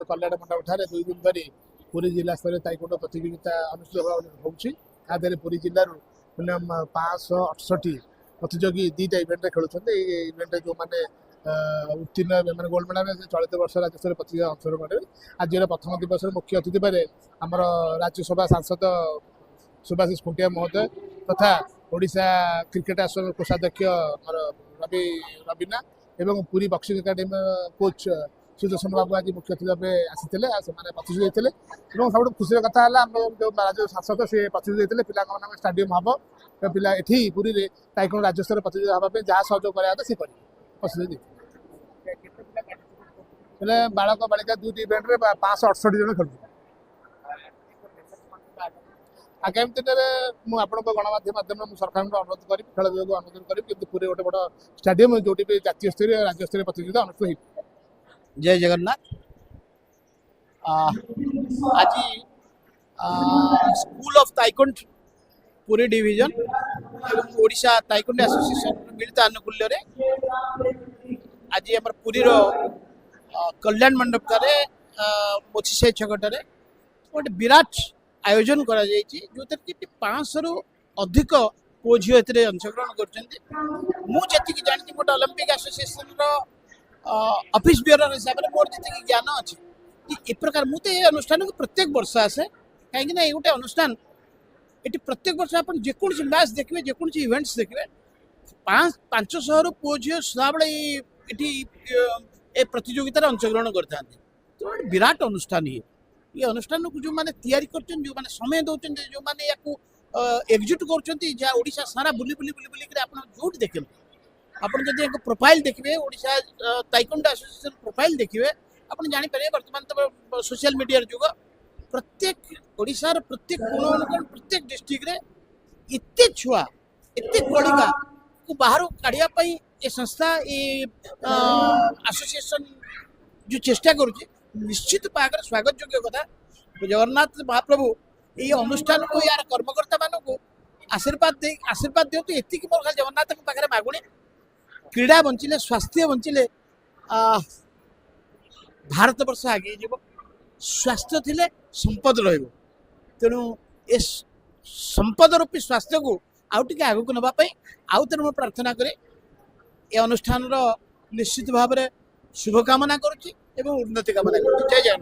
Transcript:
कल्याण मंडप ठारे 2 दिन धरी पुरी जिला स्तर ताइकोंडो प्रतियोगिता अनुष्ठित होउछि। आदरे पुरी जिल्लारू मिनिमम 568 प्रतियोगी दीटा इवेंट रे खेलुछन्ते। ए इवेंट जो माने उत्तीर्ण माने गोल्ड मेडल चलित वर्ष राज्य स्तर प्रतियोगिता अंशग्रहण करेंगे। आज प्रथम दिवस मुख्य अतिथि भावे आमर राज्यसभा सांसद सुभाषिष खुंटिया महोदय तथा ओडिशा क्रिकेट एसोसिएशन कोषाध्यक्ष रवि रवीना एवं Puri boxing academy coach Sudarshan Babu आज मुख्य अतिथि भाव आसी प्रतियोगी होते। सब खुशी कथा जो राज्य सांसद सी प्रतियोगी होते पिला स्टाडियम हम पिला ये पुरी में ताइकोंडो राज्य स्तर प्रतियोगिता हाँपाई जहाँ सहयोग कराया सी प्रतियोगी बालक बालिका 2टी इवेंट में 568 जन खेलु। आगामी दिन में मुझे गणमाध्यम माध्यम सरकार अनुरोध करी खेल विभाग अनुरोध करी पूरे गोटे बड़ स्टाडियम जो जातीय स्तरीय राज्य स्तरीय प्रतियोगिता अनुष्ठित हो। जय जगन्नाथ। आज school of taekwondo Puri division एवं ओडिशा ताइकोंडो एसोसिएशन मिलित आनुकूल्य आज आम पुरी कल्याण मंडप ठारे मोचीसाई छकटारे गोटे विराट आयोजन करा जो 500 रु अधिक पुओ झील अंशग्रहण कर जानी गोटे ओलंपिक एसोसिएशन ऑफिस ब्यूरो हिसाब से मोर जी ज्ञान अच्छे ए प्रकार मुझे ये अनुष्ठान को प्रत्येक वर्ष आसे कहीं ये गोटे अनुष्ठान ये प्रत्येक वर्ष आप जेकोसी मैच देखिए जेकोसी इवेंट्स देखिए 500 रु पुओ झील सदाबे ये प्रतियोगितार अंशग्रहण करते तो विराट अनुष्ठान ये अनुष्ठान को जो मैंने तैयारी कर जो मैंने समय दौरान जो मैंने या एकजुट कर सारा बुली बुली बुली बुली आप जो देखे आपन जदि एक प्रोफाइल देखिए ओडिशा ताइकोंडो एसोसिएशन प्रोफाइल देखिए आप जापर बर्तमान तो सोशल मीडिया जुग प्रत्येक ओडिशार प्रत्येक कोण प्रत्येक डिस्ट्रिक्ट रे इत्ते छुआ इत्ते कलिका को बाहर काढ़िया ये संस्था ये एसोसिएशन जो चेष्टा करुच्ची निश्चित भाव स्वागत योग्य कथा। जगन्नाथ महाप्रभु ये अनुष्ठान को यार कर्मकर्ता मानक आशीर्वाद दिखाते ये मोर खाली जगन्नाथ पाखे मागुणी क्रीड़ा बंचिले स्वास्थ्य बंचिले भारत वर्ष आगे जीव स्वास्थ्य थिले संपद रहिबो तेणु ए संपद रूपी स्वास्थ्य को आउ टिके आगु को नबा पई आउ तेणु मैं प्रार्थना करे ए अनुष्ठान निश्चित भाव में शुभकामना करुच्ची एवं उन्नति कामना करुच्ची। जय जगन्नाथ।